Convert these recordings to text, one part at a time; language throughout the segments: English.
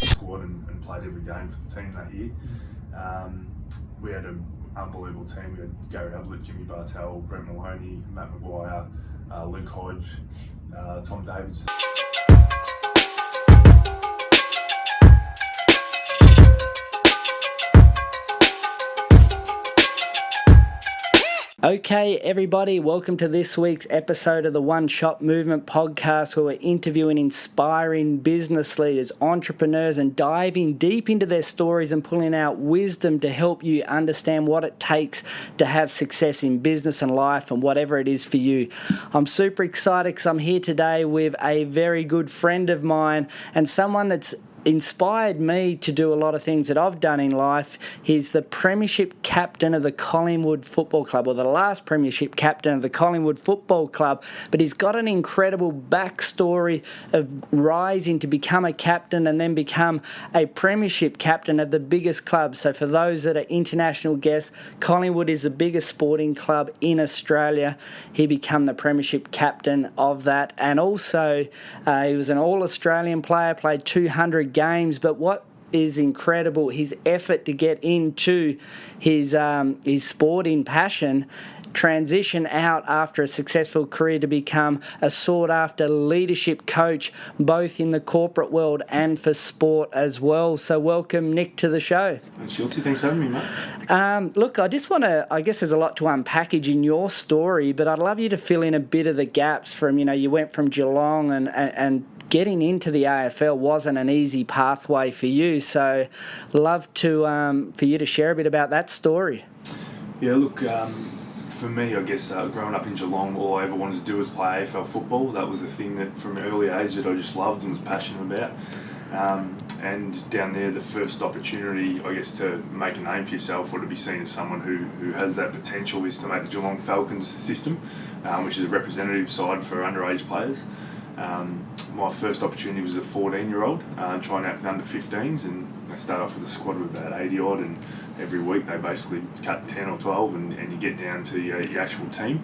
squad and played every game for the team that year. We had an unbelievable team. We had Gary Ablett, Jimmy Bartell, Brent Maloney, Matt Maguire, Luke Hodge, Tom Davidson. Okay, everybody, welcome to this week's episode of the One Shop Movement podcast, where we're interviewing inspiring business leaders, entrepreneurs, and diving deep into their stories and pulling out wisdom to help you understand what it takes to have success in business and life and whatever it is for you. I'm super excited because I'm here today with a very good friend of mine and someone that's inspired me to do a lot of things that I've done in life. He's the Premiership captain of the Collingwood Football Club, or the last Premiership captain of the Collingwood Football Club, but he's got an incredible backstory of rising to become a captain and then become a Premiership captain of the biggest club. So for those that are international guests, Collingwood is the biggest sporting club in Australia. He became the Premiership captain of that, and also he was an All-Australian player, played 200 games, but what is incredible, his effort to get into his sporting passion, transition out after a successful career to become a sought-after leadership coach, both in the corporate world and for sport as well. So welcome, Nick, to the show. Thanks, Chelsea. Thanks for having me, mate. Look, I just want to, I guess there's a lot to unpackage in your story, but I'd love you to fill in a bit of the gaps from, you went from Geelong and getting into the AFL wasn't an easy pathway for you. So love to for you to share a bit about that story. Yeah, look, for me, I guess growing up in Geelong, all I ever wanted to do was play AFL football. That was the thing that from an early age that I just loved and was passionate about. And down there, the first opportunity, I guess, to make a name for yourself or to be seen as someone who has that potential is to make the Geelong Falcons system, which is a representative side for underage players. My first opportunity was a 14-year-old trying out for the under-15s, and they start off with a squad of about 80-odd, and every week they basically cut 10 or 12 and you get down to your actual team.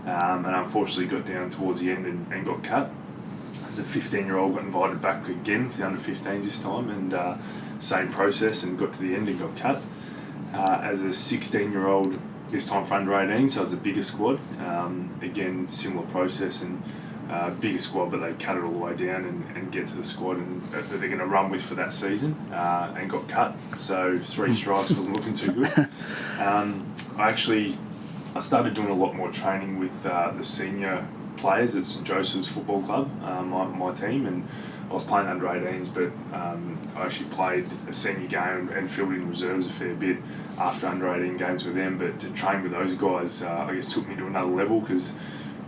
And unfortunately got down towards the end and got cut. As a 15-year-old, got invited back again for the under-15s this time, and same process, and got to the end and got cut. As a 16-year-old, this time for under-18, so it was a bigger squad. Again, similar process, and bigger squad, but they cut it all the way down and get to the squad and that they're going to run with for that season, and got cut. So 3 strikes wasn't looking too good. I started doing a lot more training with the senior players at St Joseph's Football Club, my team, and I was playing under 18s, but I actually played a senior game and filled in reserves a fair bit after under 18 games with them. But to train with those guys, I guess took me to another level, because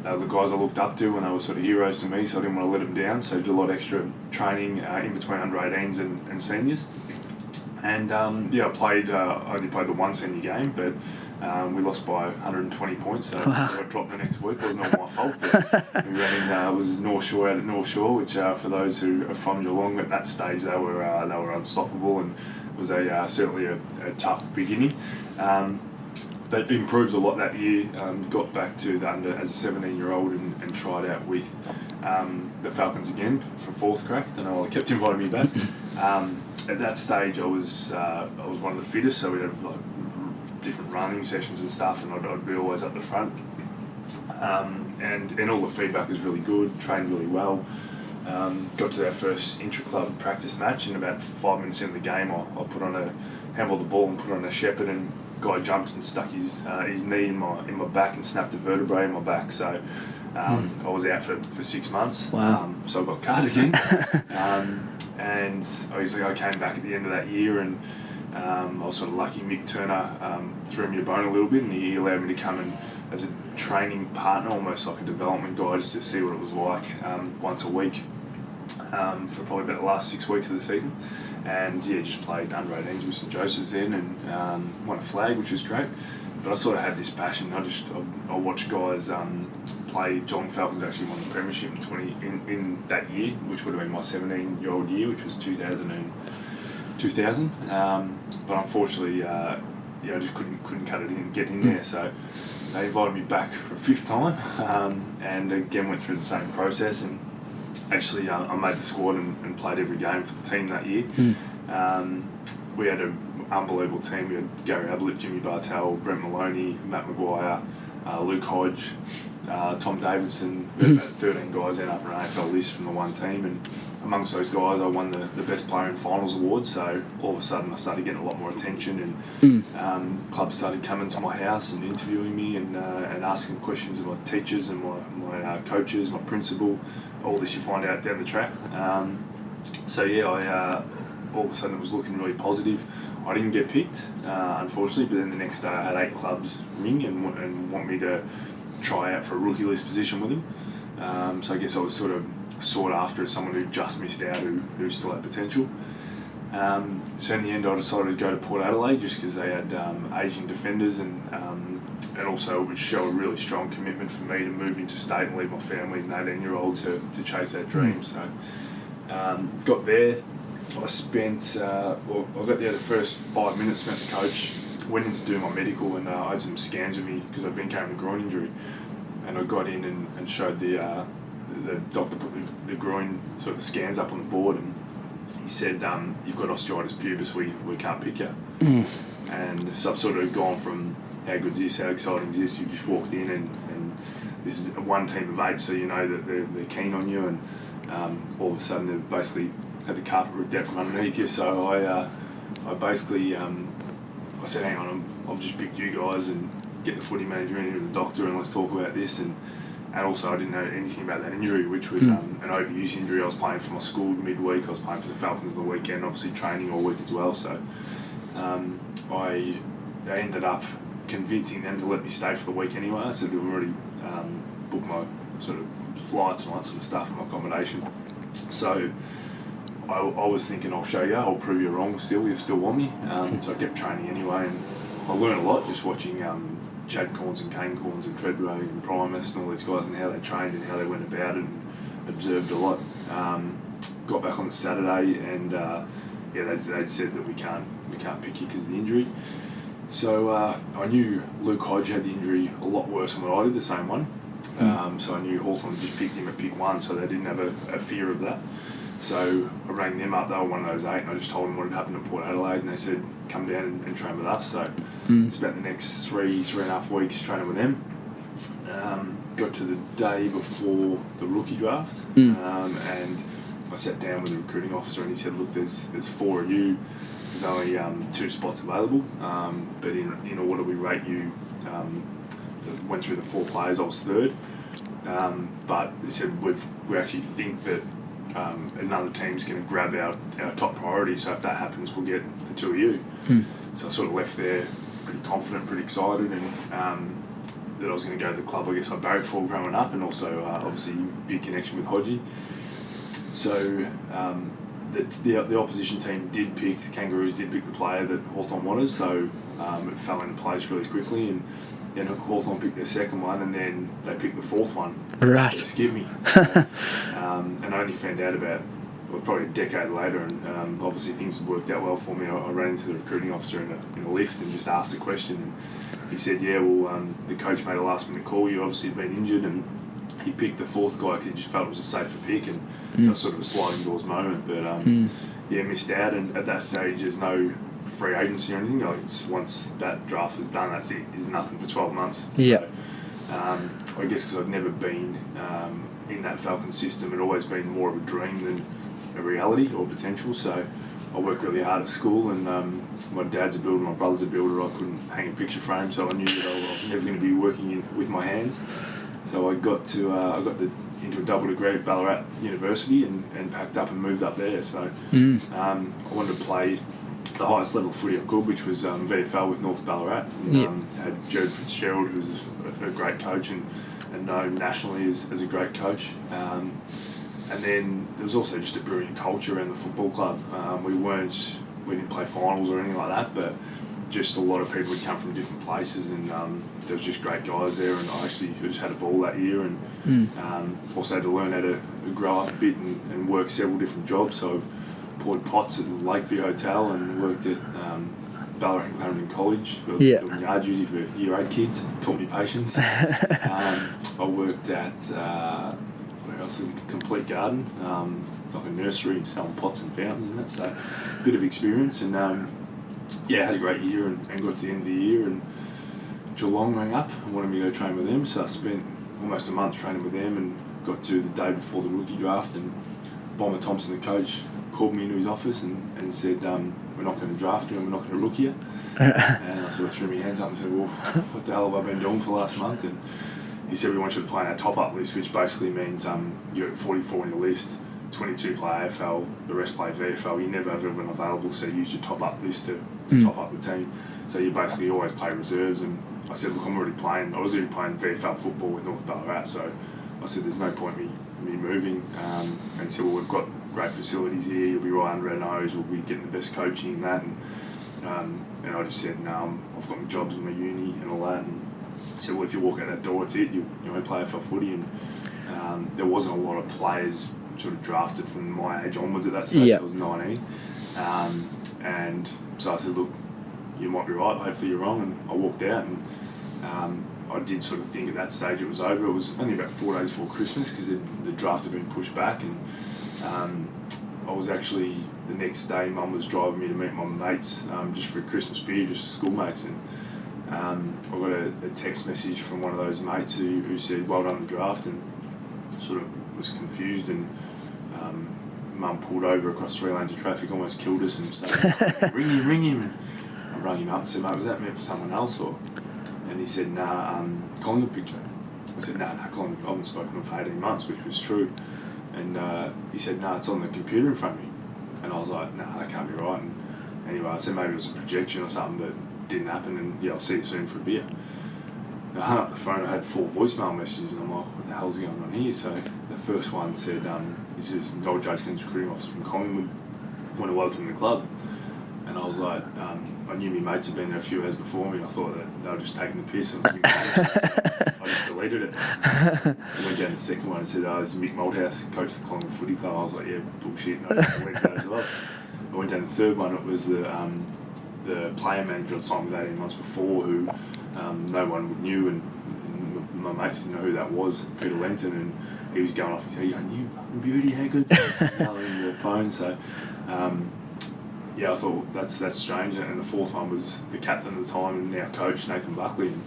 they were the guys I looked up to and they were sort of heroes to me, so I didn't want to let them down. So I did a lot of extra training in between under 18s and seniors. And I only played the one senior game, but we lost by 120 points, so I got dropped the next week. It wasn't all my fault, but we ran in, was North Shore out at North Shore, which for those who are from Geelong at that stage, they were unstoppable, and it was certainly a tough beginning. They improved a lot that year, got back to the under as a 17-year-old and tried out with the Falcons again for fourth crack. I don't know, I kept inviting me back. At that stage, I was one of the fittest, so we'd have different running sessions and stuff, and I'd be always up the front. And all the feedback was really good, trained really well. Got to our first intra-club practice match, and about 5 minutes into the game, I handballed the ball and put on a shepherd, and guy jumped and stuck his knee in my back and snapped a vertebrae in my back. So I was out for 6 months. Wow. So I got cut again. And obviously I came back at the end of that year, and I was sort of lucky. Mick Turner threw me a bone a little bit, and he allowed me to come in as a training partner, almost like a development guy, just to see what it was like once a week for probably about the last 6 weeks of the season. And just played under 18s with St Joseph's then, and won a flag, which was great. But I sort of had this passion. I watched guys play. Geelong Falcons actually won the Premiership in that year, which would have been my 17-year-old year, which was 2000. But unfortunately, I just couldn't cut it in and get in there. So they invited me back for a fifth time, and again went through the same process. And actually, I made the squad and played every game for the team that year. We had an unbelievable team. We had Gary Ablett, Jimmy Bartell, Brent Maloney, Matt Maguire, Luke Hodge, Tom Davidson. We had about 13 guys end up in an AFL list from the one team, and amongst those guys I won the Best Player in Finals award. So all of a sudden I started getting a lot more attention, and clubs started coming to my house and interviewing me and asking questions of my teachers and my coaches, my principal. All this you find out down the track. I all of a sudden it was looking really positive. I didn't get picked, unfortunately, but then the next day I had 8 clubs ring and want me to try out for a rookie list position with them. So I guess I was sort of sought after as someone who just missed out, who still had potential. So in the end I decided to go to Port Adelaide just because they had Asian defenders and also it would show a really strong commitment for me to move into state and leave my family and 18-year-old to chase that dream. So got there. I spent, I got there the first 5 minutes, met the coach, went in to do my medical, and I had some scans with me because I'd been carrying a groin injury. And I got in and showed the doctor put the groin, sort of the scans up on the board, and he said, you've got osteitis pubis, we can't pick you. And so I've sort of gone from how good's this, how exciting is this, you've just walked in and this is one team of 8, so you know that they're keen on you, and all of a sudden they've basically had the carpet ripped out from underneath you. So I basically I said, hang on, I've just picked you guys, and get the footy manager in and the doctor, and let's talk about this. And also I didn't know anything about that injury, which was an overuse injury. I was playing for my school midweek, I was playing for the Falcons on the weekend, obviously training all week as well. So I ended up convincing them to let me stay for the week anyway. I said, we've already booked my sort of flights and all that sort of stuff and my accommodation. So I was thinking, I'll show you, I'll prove you wrong still, you still want me. So I kept training anyway, and I learned a lot just watching Chad Corns and Kane Corns and Treadway and Primus and all these guys and how they trained and how they went about it, and observed a lot. Got back on the Saturday, and they'd said that we can't pick you because of the injury. So I knew Luke Hodge had the injury a lot worse than what I did, the same one. So I knew Hawthorn just picked him at pick 1, so they didn't have a fear of that. So I rang them up, they were one of those 8, and I just told them what had happened at Port Adelaide, and they said, come down and train with us. So it's about the next 3.5 weeks training with them. Got to the day before the rookie draft, and I sat down with the recruiting officer, and he said, look, there's 4 of you, there's only 2 spots available, but in order we rate you, went through the 4 players, I was 3rd, but he said, we actually think that another team's going to grab our top priority, so if that happens, we'll get the 2 of you. So I sort of left there pretty confident, pretty excited, and that I was going to go to the club I guess I barracked for growing up, and also obviously big connection with Hodgie. So the opposition team did pick, the Kangaroos did pick the player that Hawthorn wanted, so it fell into place really quickly, and then Hawthorn picked their second one, and then they picked the 4th one. Right. To skip me. And I only found out about, probably a decade later, and obviously things had worked out well for me. I ran into the recruiting officer in a lift and just asked the question, and he said, the coach made a last minute call, you obviously had been injured, and he picked the 4th guy because he just felt it was a safer pick, and so it was sort of a sliding doors moment, but missed out, and at that stage there's no free agency or anything. Like, once that draft was done, that's it. There's nothing for 12 months. Yeah. So, I guess because I'd never been in that Falcon system, it'd always been more of a dream than a reality or potential. So I worked really hard at school, and my dad's a builder, my brother's a builder. I couldn't hang a picture frame, so I knew that I was never going to be working with my hands. So I got into a double degree at Ballarat University and packed up and moved up there. So I wanted to play the highest level of footy I could, which was VFL with North Ballarat. And, had Jared Fitzgerald, who was a great coach and known nationally as a great coach. And then there was also just a brilliant culture around the football club. We didn't play finals or anything like that, but just a lot of people would come from different places, and there was just great guys there, and I just had a ball that year, and also had to learn how to grow up a bit and work several different jobs. So I poured pots at the Lakeview Hotel and worked at Ballarat and Clarendon College, doing yard duty for year 8 kids, taught me patience. I worked at, where else, a complete garden, like a nursery, selling pots and fountains and that. So a bit of experience, and had a great year, and got to the end of the year, and Geelong rang up and wanted me to go train with them. So I spent almost a month training with them, and got to the day before the rookie draft, and Bomber Thompson, the coach, called me into his office and said, we're not going to draft you and we're not going to rook you. And I sort of threw my hands up and said, well, what the hell have I been doing for the last month? And he said, we want you to play in our top-up list, which basically means you're at 44 in the list, 22 play AFL, the rest play VFL. You never have everyone available, so you use your top-up list to top up the team. So you basically always play reserves. And I said, look, I was already playing VFL football with North Ballarat, so I said, there's no point me moving. And he said, well, we've got great facilities here, you'll be right under our nose, we'll be getting the best coaching and that. And I just said, no, I've got my jobs and my uni and all that. And he said, well, if you walk out that door, it's it, you only play AFL footy. And there wasn't a lot of players sort of drafted from my age onwards at that stage. Yep. I was 19. And so I said, look, you might be right, hopefully you're wrong. And I walked out, and I did sort of think at that stage it was over. It was only about 4 days before Christmas, because the draft had been pushed back, and I was actually, the next day, Mum was driving me to meet my mates just for a Christmas beer, just schoolmates, and I got a text message from one of those mates who said, well done the draft, and sort of was confused, and Mum pulled over across 3 lanes of traffic, almost killed us, and said, ring him. And I rang him up and said, mate, was that meant for someone else? And he said, nah, Collingwood picture. I said, nah, Collingwood, I haven't spoken to him for 18 months, which was true. And he said, no, it's on the computer in front of me. And I was like, nah, that can't be right. And anyway, I said maybe it was a projection or something, but didn't happen, and I'll see you soon for a beer. And I hung up the phone, I had 4 voicemail messages, and I'm like, what the hell's going on here? So the first one said, this is Noel Judkins, recruiting officer from Collingwood, want to welcome the club. And I was like, I knew my mates had been there a few hours before me, and I thought that they were just taking the piss. I just deleted it. I went down to the second one and said, this is Mick Malthouse, coach of the Collingwood Footy Club. I was like, yeah, bullshit. And I just deleted that as well. I went down to the third one. It was the player manager I'd signed with 18 months before, who no one knew, and my mates didn't know who that was, Peter Lenton, and he was going off and saying, you fucking beauty, how good in the phone. So I thought that's strange. And the fourth one was the captain at the time and now coach, Nathan Buckley, and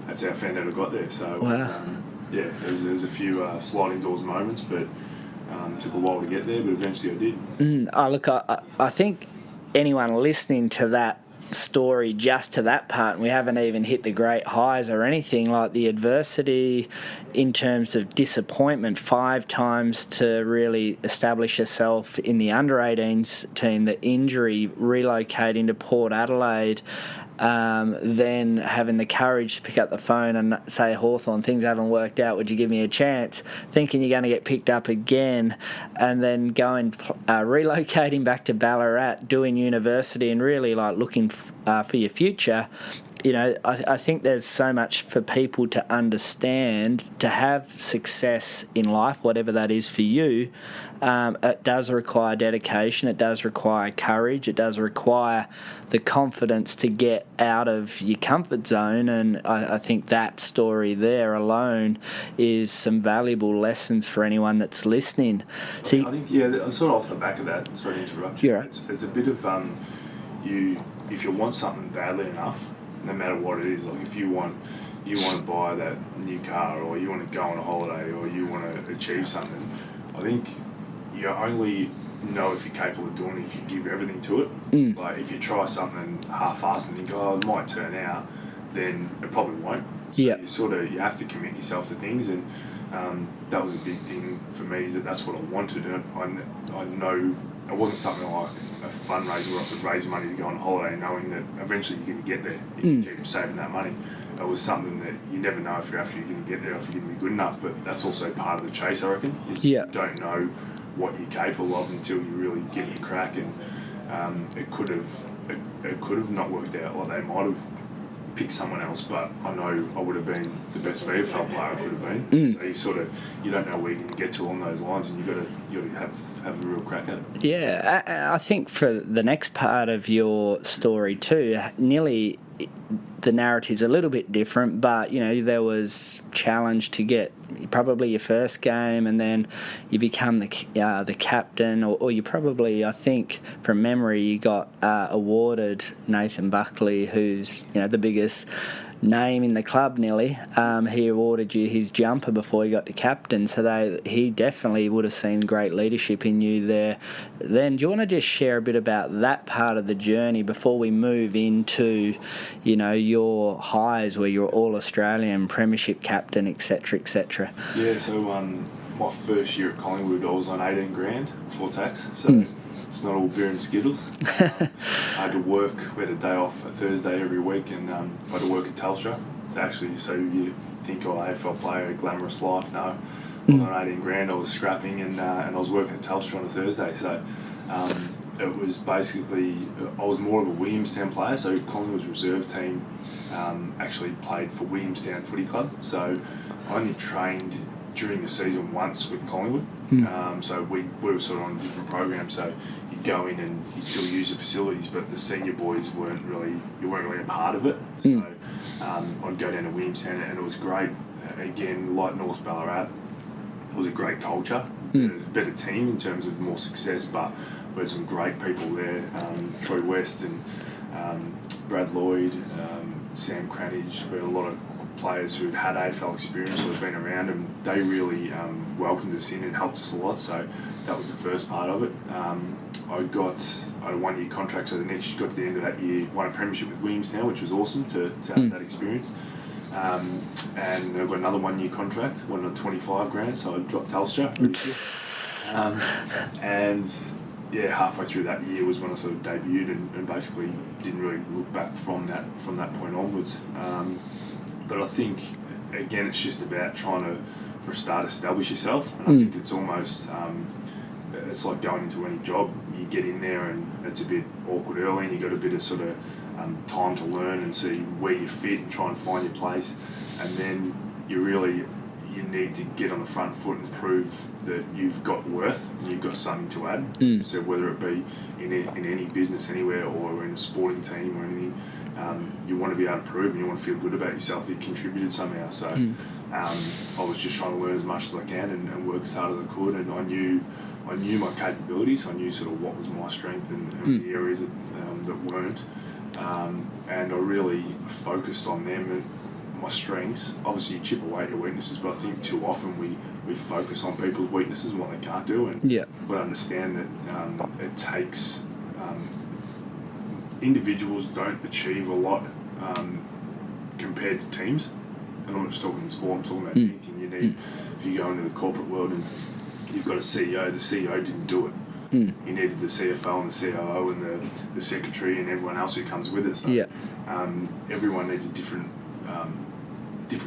that's how I found out I got there. So wow. There's a few sliding doors moments, but took a while to get there, but eventually I did. Look, I think anyone listening to that story, just to that part, and we haven't even hit the great highs or anything, like the adversity in terms of disappointment 5 times to really establish yourself in the under-18s team, the injury, relocating to Port Adelaide, then having the courage to pick up the phone and say, Hawthorn, things haven't worked out, would you give me a chance? Thinking you're going to get picked up again, and then relocating back to Ballarat, doing university, and really like looking for your future. I think there's so much for people to understand. To have success in life, whatever that is for you, it does require dedication, it does require courage, it does require the confidence to get out of your comfort zone, and I think that story there alone is some valuable lessons for anyone that's listening. I think, sort of off the back of that, sorry to interrupt you, you're right. It's a bit of, if you want something badly enough, no matter what it is, like if you want to buy that new car, or you want to go on a holiday, or you want to achieve something, I think you only know if you're capable of doing it if you give everything to it. Like if you try something half-assed and think, it might turn out, then it probably won't. So you have to commit yourself to things, and that was a big thing for me, is that's what I wanted. And I know it wasn't something like a fundraiser where I could raise money to go on holiday, knowing that eventually you're going to get there if you keep saving that money. It was something that you never know if you're going to get there, if you're going to be good enough, but that's also part of the chase, I reckon, is you don't know what you're capable of until you really give it a crack, and it could have not worked out, like they might have picked someone else, but I know I would have been the best VFL player I could have been. So you don't know where you can get to along those lines, and you got to have a real crack at it. Yeah, I think for the next part of your story too, nearly the narrative's a little bit different, but there was challenge to get probably your first game, and then you become the captain, or you probably, I think from memory, you got awarded Nathan Buckley, who's the biggest name in the club nearly. He awarded you his jumper before he got to captain, so he definitely would have seen great leadership in you there. Then do you want to just share a bit about that part of the journey before we move into your highs where you're All-Australian, Premiership captain, etc, etc? Yeah, so my first year at Collingwood I was on 18 grand before tax, so it's not all beer and Skittles. I had to work. We had a day off a Thursday every week, and I had to work at Telstra to actually. So you think, AFL player, a glamorous life? No, I was on 18 grand. I was scrapping, and I was working at Telstra on a Thursday. So it was basically I was more of a Williamstown player. So Collingwood's reserve team actually played for Williamstown Footy Club. So I only trained during the season once with Collingwood. So we were sort of on a different program. So you'd go in and you'd still use the facilities, but the senior boys weren't really a part of it. So I'd go down to Williamstown, and it was great. Again, like North Ballarat, it was a great culture, better team in terms of more success, but we had some great people there. Troy West and Brad Lloyd, Sam Cranage. We had a lot of players who had AFL experience or had been around, and they really welcomed us in and helped us a lot. So that was the first part of it. I had a 1-year contract, so the next year, got to the end of that year, won a premiership with Williamstown, which was awesome to have that experience. And I got another 1-year contract, won on 25 grand, so I dropped Telstra. Halfway through that year was when I sort of debuted, and basically didn't really look back from that point onwards. But I think, again, it's just about trying to, for a start, establish yourself. And I think it's almost, it's like going into any job. You get in there and it's a bit awkward early, and you got a bit of sort of time to learn and see where you fit and try and find your place. And then you need to get on the front foot and prove that you've got worth and you've got something to add. So whether it be in any business anywhere or in a sporting team or anything, you want to be able to prove and you want to feel good about yourself that you contributed somehow. So I was just trying to learn as much as I can and work as hard as I could, and I knew my capabilities. I knew sort of what was my strength and the areas that weren't, and I really focused on them and my strengths. Obviously you chip away at your weaknesses, but I think too often we focus on people's weaknesses and what they can't do, and but understand that it takes individuals don't achieve a lot compared to teams. And I'm not just talking in sport, I'm talking about anything you need. If you go into the corporate world and you've got a CEO, the CEO didn't do it. You needed the CFO and the COO and the secretary and everyone else who comes with it. So everyone needs a different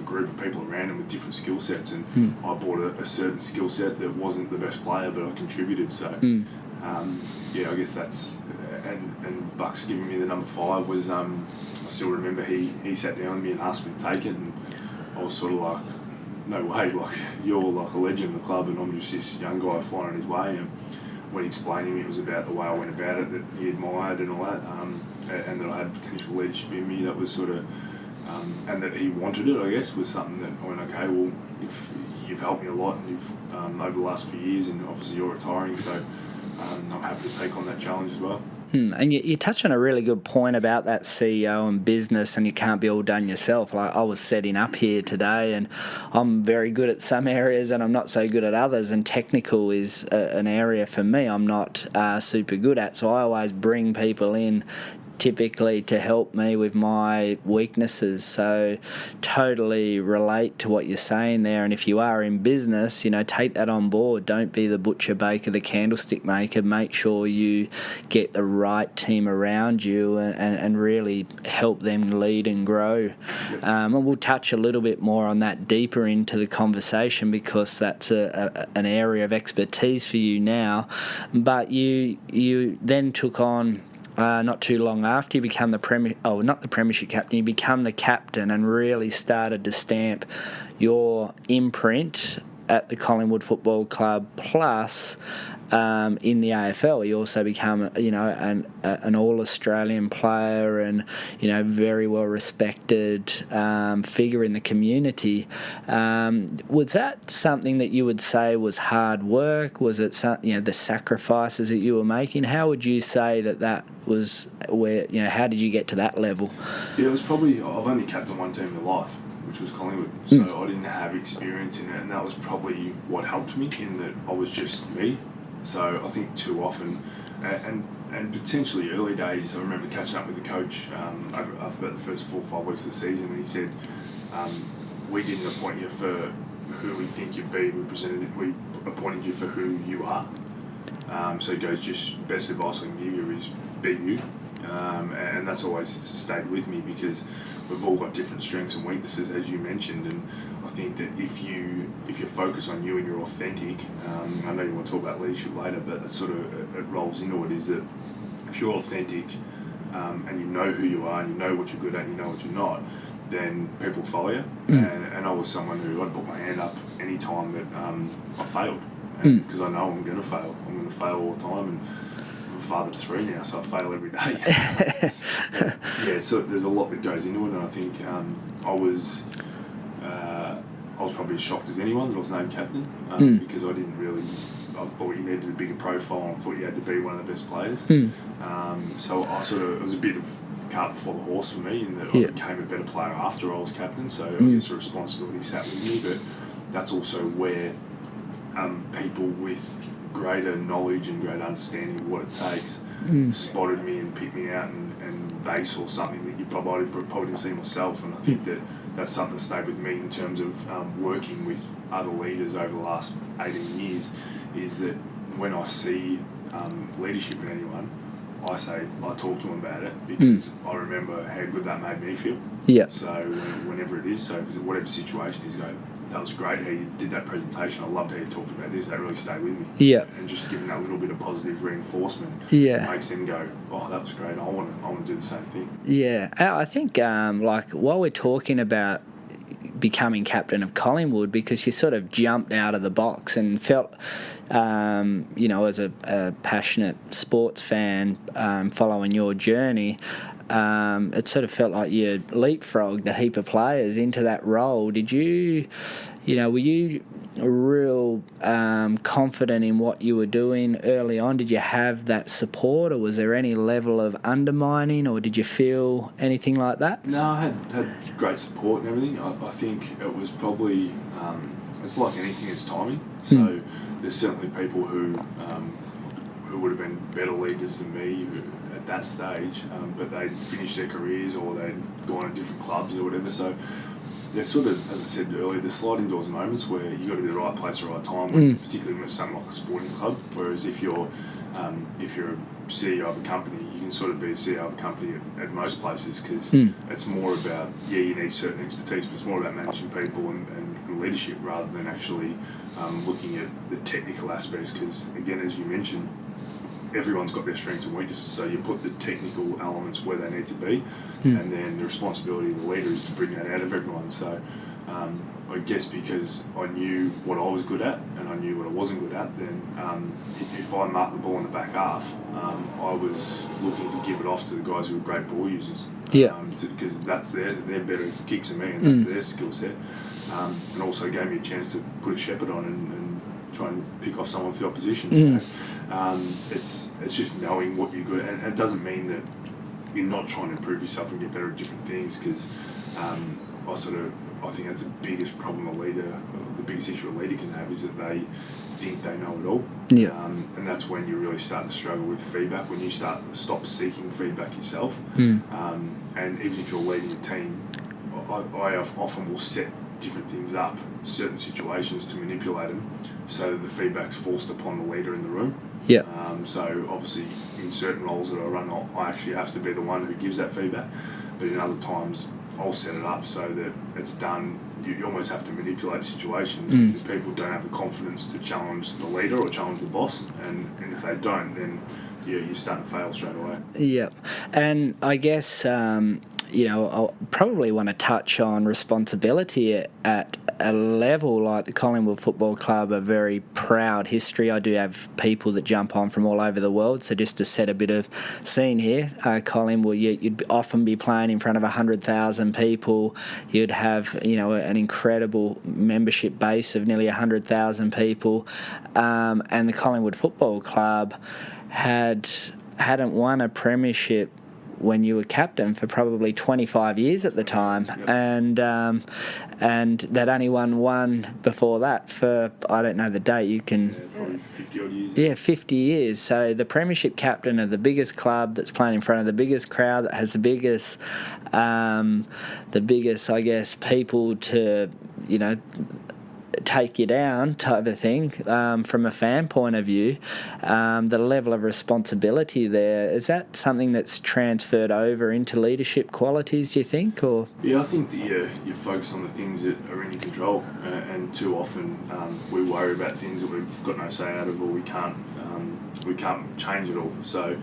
group of people around them with different skill sets, and I brought a certain skill set that wasn't the best player, but I contributed. So I guess that's and Buck's giving me the number 5 was I still remember he sat down with me and asked me to take it, and I was sort of like, no way, like you're like a legend in the club and I'm just this young guy finding his way. And when he explained to me, it was about the way I went about it that he admired and all that, and that I had potential leadership in me. That was sort of and that he wanted it, I guess, was something that I went, okay, well, if you've helped me a lot and you've over the last few years, and obviously you're retiring, so I'm happy to take on that challenge as well. And you touch on a really good point about that CEO and business, and you can't be all done yourself. Like I was setting up here today, and I'm very good at some areas and I'm not so good at others, and technical is an area for me I'm not super good at, so I always bring people in typically to help me with my weaknesses. So totally relate to what you're saying there, and if you are in business, take that on board. Don't be the butcher, baker, the candlestick maker. Make sure you get the right team around you and really help them lead and grow. And we'll touch a little bit more on that deeper into the conversation, because that's an area of expertise for you now. But you then took on not too long after you become not the Premiership captain, you become the captain and really started to stamp your imprint at the Collingwood Football Club, plus in the AFL, you also become, an all-Australian player and, very well-respected figure in the community. Was that something that you would say was hard work? Was it, the sacrifices that you were making? How would you say that was where, how did you get to that level? Yeah, it was probably, I've only captained one team in life, which was Collingwood. So I didn't have experience in it, and that was probably what helped me in that I was just me. So I think too often, and potentially early days, I remember catching up with the coach after about the first 4 or 5 weeks of the season, and he said, we didn't appoint you for who we think you'd be, we appointed you for who you are. So he goes, just best advice I can give you is be you. And that's always stayed with me because we've all got different strengths and weaknesses, as you mentioned, and I think that if you focus on you and you're authentic, I know you want to talk about leadership later, but it sort of it rolls into it, is that if you're authentic and you know who you are and you know what you're good at and you know what you're not, then people follow you. And I was someone who I'd put my hand up any time that I failed, because I know I'm going to fail. I'm going to fail all the time, and I'm a father to 3 now, so I fail every day. Yeah, so there's a lot that goes into it, and I think I was probably as shocked as anyone that I was named captain, because I thought you needed a bigger profile, and I thought you had to be one of the best players. So it was a bit of cart before the horse for me, in that I became a better player after I was captain, so I guess the responsibility sat with me, but that's also where people with greater knowledge and greater understanding of what it takes spotted me and picked me out, and they saw something that you probably didn't see myself, and I think that's something that stayed with me in terms of working with other leaders over the last 18 years, is that when I see leadership in anyone, I talk to them about it, because I remember how good that made me feel. Yeah. So whenever it is, so whatever situation is, go, that was great how you did that presentation. I loved how you talked about this. That really stayed with me. Yeah. And just giving that little bit of positive reinforcement makes them go, oh, that was great. I want to do the same thing. Yeah. I think while we're talking about becoming captain of Collingwood, because you sort of jumped out of the box and felt, as a passionate sports fan following your journey, it sort of felt like you leapfrogged a heap of players into that role. Did you, were you real confident in what you were doing early on? Did you have that support, or was there any level of undermining, or did you feel anything like that? No, I had great support and everything. I think it was probably, it's like anything, it's timing. So there's certainly people who would have been better leaders than me at that stage, but they'd finished their careers or they'd gone to different clubs or whatever. So there's sort of, as I said earlier, the sliding doors moments where you've got to be the right place at the right time, particularly when it's something like a sporting club. Whereas if you're a CEO of a company, you can sort of be a CEO of a company at most places, because it's more about, you need certain expertise, but it's more about managing people and leadership rather than actually looking at the technical aspects, because, again, as you mentioned, everyone's got their strengths and weaknesses, so you put the technical elements where they need to be, and then the responsibility of the leader is to bring that out of everyone. So I guess because I knew what I was good at and I knew what I wasn't good at, then if I marked the ball in the back half, I was looking to give it off to the guys who were great ball users. Because that's they're better kicks than me, and that's their skill set. And also gave me a chance to put a shepherd on and try and pick off someone for the opposition. So it's just knowing what you're good at. And it doesn't mean that you're not trying to improve yourself and get better at different things, because I think that's the biggest problem the biggest issue a leader can have, is that they think they know it all. And that's when you really start to struggle with feedback, when you stop seeking feedback yourself. And even if you're leading a team, I often will set different things up, certain situations, to manipulate them so that the feedback's forced upon the leader in the room. So obviously in certain roles that I run, I actually have to be the one who gives that feedback, but in other times I'll set it up so that it's done. You almost have to manipulate situations because people don't have the confidence to challenge the leader or challenge the boss, and if they don't, then you're starting to fail straight away. And I guess I'll probably want to touch on responsibility at a level like the Collingwood Football Club, a very proud history. I do have people that jump on from all over the world, so just to set a bit of scene here, Collingwood, you'd often be playing in front of 100,000 people. You'd have, an incredible membership base of nearly 100,000 people, and the Collingwood Football Club hadn't won a premiership when you were captain for probably 25 years at the time. Yep. And they'd only won one before that for, I don't know the date, you can... probably 50 odd years. Yeah, 50 years. So the premiership captain of the biggest club that's playing in front of the biggest crowd, that has the biggest, I guess, people to, take you down type of thing, from a fan point of view, the level of responsibility there, is that something that's transferred over into leadership qualities, do you think? Or Yeah, I think that you focus on the things that are in your control, and too often we worry about things that we've got no say out of, or we can't change it all. So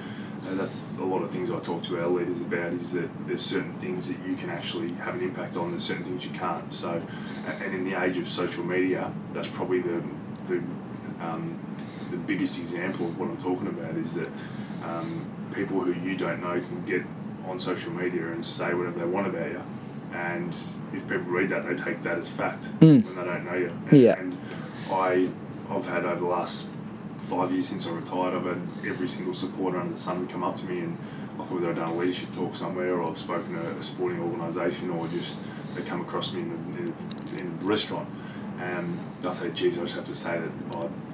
that's a lot of things I talk to our leaders about, is that there's certain things that you can actually have an impact on, there's certain things you can't. So, and in the age of social media, that's probably the biggest example of what I'm talking about, is that people who you don't know can get on social media and say whatever they want about you, and if people read that, they take that as fact when they don't know you. And I've had, over the last 5 years since I retired, I've had every single supporter under the sun come up to me, and whether I've done a leadership talk somewhere, or I've spoken to a sporting organisation, or just they come across me in a restaurant, and they'll say, geez, I just have to say that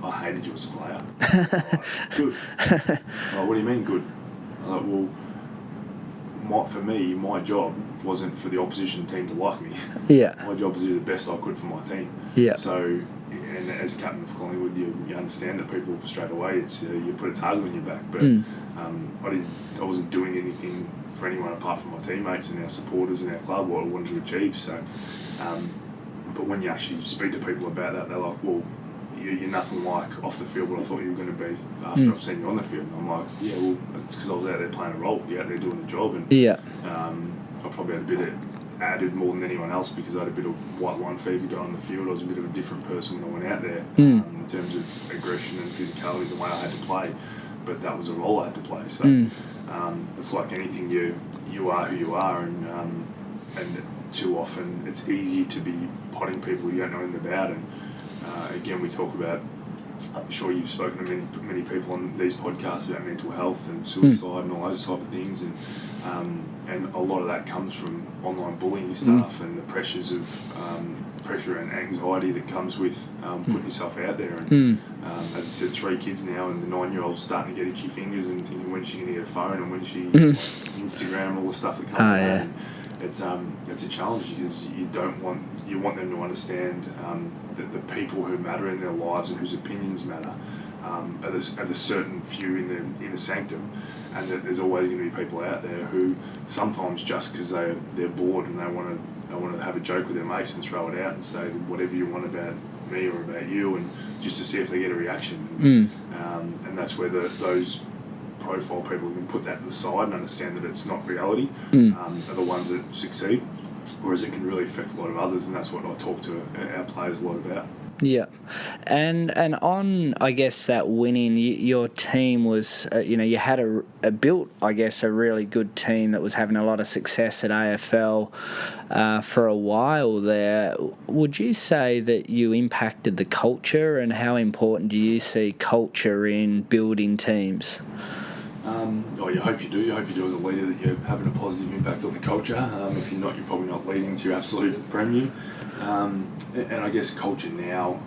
I hated you as a player. Good. What do you mean good? I'm like, well, for me, my job wasn't for the opposition team to like me. Yeah. My job was to do the best I could for my team. Yeah. So, and as captain of Collingwood, you understand that people straight away, it's you put a target on your back. But I wasn't doing anything for anyone apart from my teammates and our supporters and our club, what I wanted to achieve. So, but when you actually speak to people about that, they're like, well, you're nothing like off the field what I thought you were going to be after I've seen you on the field. And I'm like, yeah, well, it's because I was out there playing a role. You're out there doing the job. And I probably had a bit of added more than anyone else, because I had a bit of white line fever going on the field. I was a bit of a different person when I went out there, in terms of aggression and physicality, the way I had to play. But that was a role I had to play. So it's like anything, you are who you are, and too often it's easy to be potting people you don't know anything about. And again, we talk about, I'm sure you've spoken to many people on these podcasts about mental health and suicide and all those type of things, and a lot of that comes from online bullying stuff and the pressures of pressure and anxiety that comes with putting yourself out there. And as I said, 3 kids now, and the 9-year-old's starting to get itchy fingers and thinking when she's going to get a phone and when she Instagram and all the stuff that comes with that. It's a challenge, because you want them to understand that the people who matter in their lives and whose opinions matter are the certain few in the sanctum, and that there's always going to be people out there who sometimes, just because they're bored and they want to have a joke with their mates and throw it out and say whatever you want about me or about you, and just to see if they get a reaction. And that's where those profile people who can put that to the side and understand that it's not reality are the ones that succeed, whereas it can really affect a lot of others, and that's what I talk to our players a lot about. Yeah, and on, I guess, that winning, your team was, you had built, I guess, a really good team that was having a lot of success at AFL for a while there. Would you say that you impacted the culture, and how important do you see culture in building teams? You hope you do. You hope you do as a leader, that you're having a positive impact on the culture. If you're not, you're probably not leading to your absolute premium. And I guess culture now,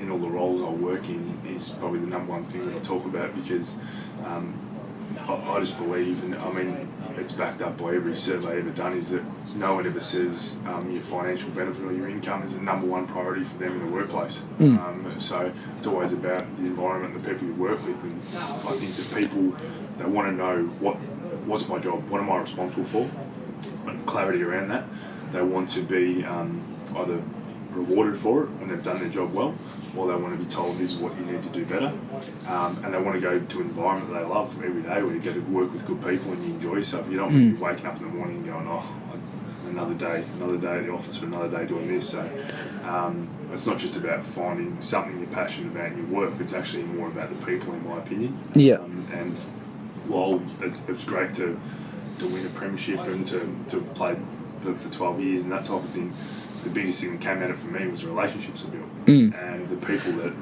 in all the roles I work in, is probably the number one thing that I talk about, because I just believe, and I mean, it's backed up by every survey ever done, is that no one ever says your financial benefit or your income is the number one priority for them in the workplace. So it's always about the environment, the people you work with, and I think that people, they want to know what's my job, what am I responsible for, and clarity around that. They want to be either rewarded for it and they've done their job well, or they want to be told this is what you need to do better, and they want to go to an environment that they love every day where you get to work with good people and you enjoy yourself. You don't want to be waking up in the morning and going, another day at the office or another day doing this. So it's not just about finding something you're passionate about in your work, it's actually more about the people, in my opinion. And while it's great to win a premiership and to have played for 12 years and that type of thing, the biggest thing that came out of it for me was the relationships I built. And the people that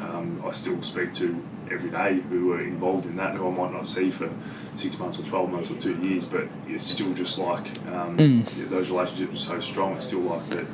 I still speak to every day who are involved in that, who I might not see for 6 months or 12 months or 2 years, but it's still just like those relationships are so strong. It's still like that.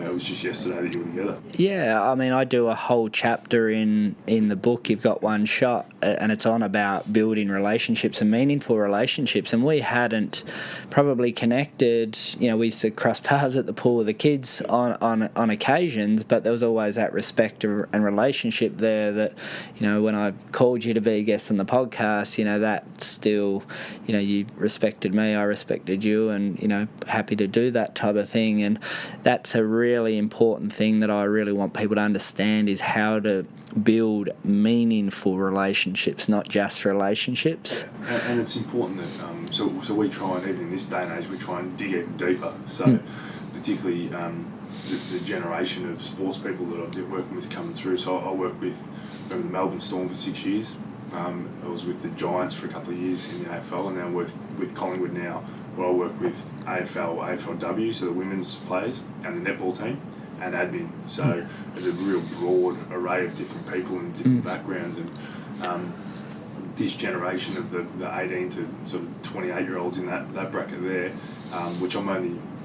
It was just yesterday that you were together. Yeah, I mean, I do a whole chapter in the book, You've Got One Shot, and it's on about building relationships and meaningful relationships. And we hadn't probably connected. You know, we used to cross paths at the pool with the kids on occasions, but there was always that respect and relationship there that, you know, when I called you to be a guest on the podcast, you know, that still, you know, you respected me, I respected you, and, you know, happy to do that type of thing. And that's a really important thing that I really want people to understand, is how to build meaningful relationships, not just relationships. Yeah. And it's important that so we try, and even in this day and age, we try and dig even deeper. So particularly the generation of sports people that I've been working with coming through. So I worked with the Melbourne Storm for 6 years. I was with the Giants for a couple of years in the AFL, and now I'm with Collingwood now, where I work with AFL, AFLW, so the women's players, and the netball team, and admin. So there's a real broad array of different people and different backgrounds. And this generation of the 18 to sort of 28-year-olds in that bracket there, which I'm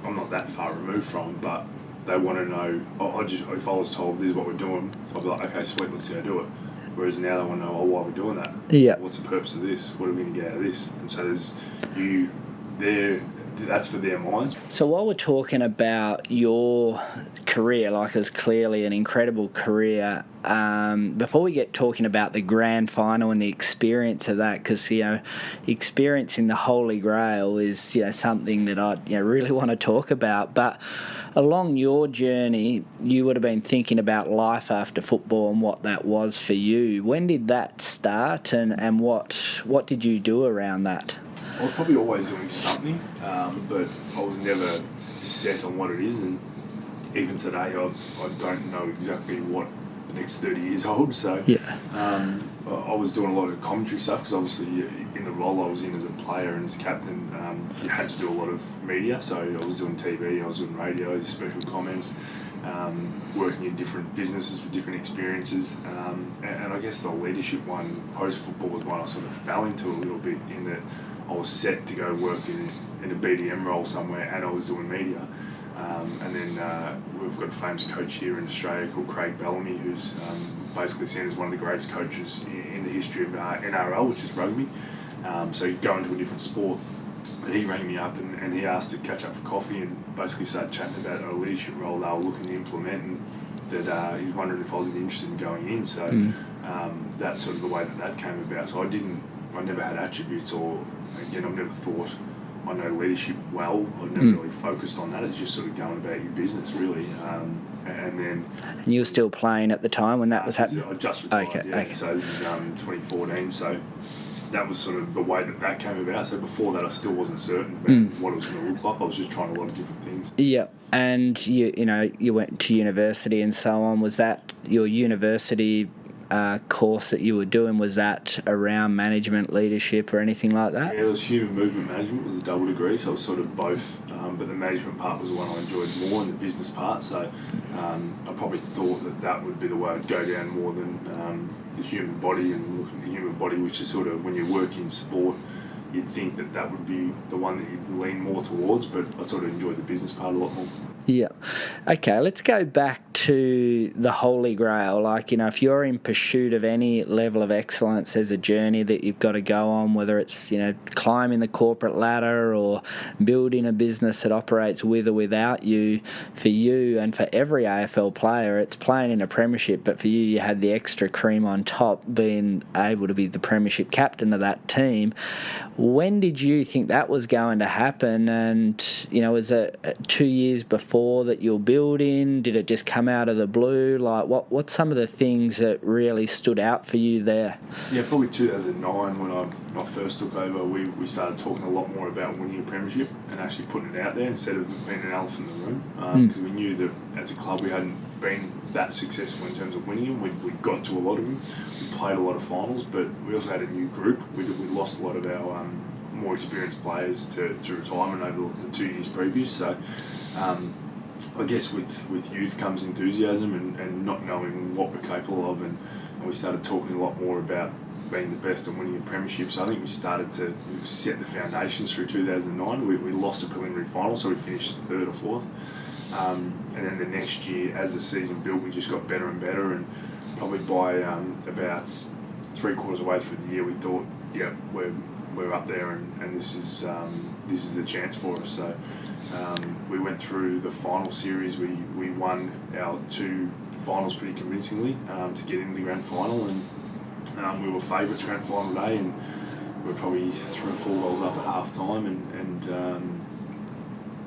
not that far removed from, but they want to know, if I was told this is what we're doing, I'd be like, okay, sweet, let's see how I do it. Whereas now they want to know, why we're doing that. Yeah. What's the purpose of this? What are we going to get out of this? And so that's for their minds. So while we're talking about your career, like it's clearly an incredible career, before we get talking about the grand final and the experience of that, because, you know, experiencing the Holy Grail is, you know, something that I, you know, really want to talk about. But along your journey, you would have been thinking about life after football and what that was for you. When did that start, and what did you do around that? I was probably always doing something, but I was never set on what it is. And even today, I don't know exactly what the next 30 years hold. So I was doing a lot of commentary stuff, because obviously in the role I was in as a player and as a captain, you had to do a lot of media. So I was doing TV, I was doing radio, special comments, working in different businesses for different experiences. And I guess the leadership one, post-football, was one I sort of fell into a little bit, in that I was set to go work in a BDM role somewhere, and I was doing media. And then we've got a famous coach here in Australia called Craig Bellamy, who's basically seen as one of the greatest coaches in the history of NRL, which is rugby. So he'd go into a different sport. But he rang me up and he asked to catch up for coffee and basically started chatting about a leadership role they were looking to implement, and that he was wondering if I was interested in going in. So that's sort of the way that came about. So I never had attributes, or again, I've never thought I know leadership well. I've never really focused on that. It's just sort of going about your business, really. And you were still playing at the time when that was happening? I just retired, okay. So this is 2014, so that was sort of the way that came about. So before that, I still wasn't certain about what it was going to look like. I was just trying a lot of different things. Yeah, and you went to university and so on. Was that your university course that you were doing? Was that around management, leadership, or anything like that? Yeah, it was human movement management. It was a double degree, so it was sort of both. But the management part was the one I enjoyed more, and the business part. So I probably thought that would be the way I'd go down more than the human body, and looking at the human body, which is sort of, when you work in sport, you'd think that would be the one that you'd lean more towards, but I sort of enjoyed the business part a lot more. Yeah. Okay, let's go back to the Holy Grail. Like, if you're in pursuit of any level of excellence, there's a journey that you've got to go on, whether it's, climbing the corporate ladder or building a business that operates with or without you. For you and for every AFL player, it's playing in a premiership, but for you, you had the extra cream on top, being able to be the premiership captain of that team. When did you think that was going to happen? And, was it 2 years before before that you're building? Did it just come out of the blue? Like, what's some of the things that really stood out for you there? Yeah, probably 2009 when I first took over, we started talking a lot more about winning a premiership and actually putting it out there instead of being an elephant in the room. Because we knew that as a club we hadn't been that successful in terms of winning them. We got to a lot of them. We played a lot of finals, but we also had a new group. We lost a lot of our more experienced players to retirement over the 2 years previous. So I guess with youth comes enthusiasm and not knowing what we're capable of, and we started talking a lot more about being the best and winning a premiership. So I think we started to set the foundations through 2009. We lost a preliminary final, so we finished third or fourth. And then the next year, as the season built, we just got better and better, and probably by about 3/4 way through the year, we thought, yeah, we're up there, and this is the chance for us. So we went through the final series. We won our 2 finals pretty convincingly to get into the grand final, and we were favourites grand final day, and we were probably 3 or 4 goals up at half time, and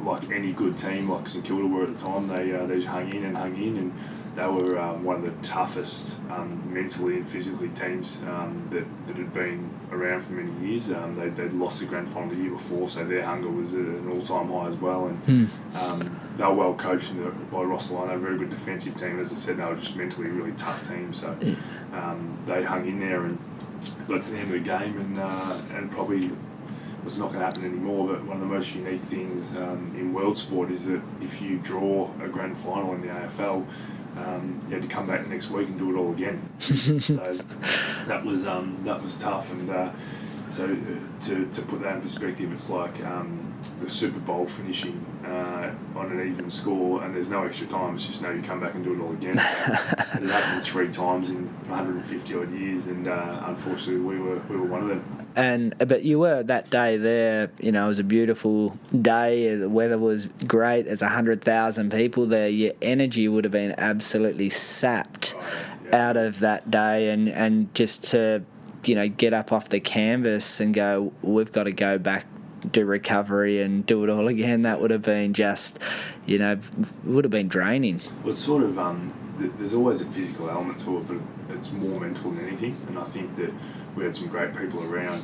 like any good team, like St Kilda were at the time, they just hung in, and they were one of the toughest mentally and physically teams that had been around for many years. They'd lost the grand final the year before, so their hunger was at an all-time high as well. And they were well coached by Ross Lyon. They were a very good defensive team. As I said, they were just mentally a really tough team. So they hung in there and got to the end of the game, and probably was not going to happen anymore. But one of the most unique things in world sport is that if you draw a grand final in the AFL, you had to come back the next week and do it all again. So that was tough, and so to put that in perspective, it's like the Super Bowl finishing on an even score, and there's no extra time. It's just, no, you come back and do it all again. It happened 3 times in 150 odd years, and unfortunately we were one of them. But you were that day there, it was a beautiful day, the weather was great, there's 100,000 people there. Your energy would have been absolutely sapped out of that day, and just to get up off the canvas and go, we've got to go back, do recovery and do it all again, that would have been just, would have been draining. Well, it's sort of, there's always a physical element to it, but it's more mental than anything, and I think that we had some great people around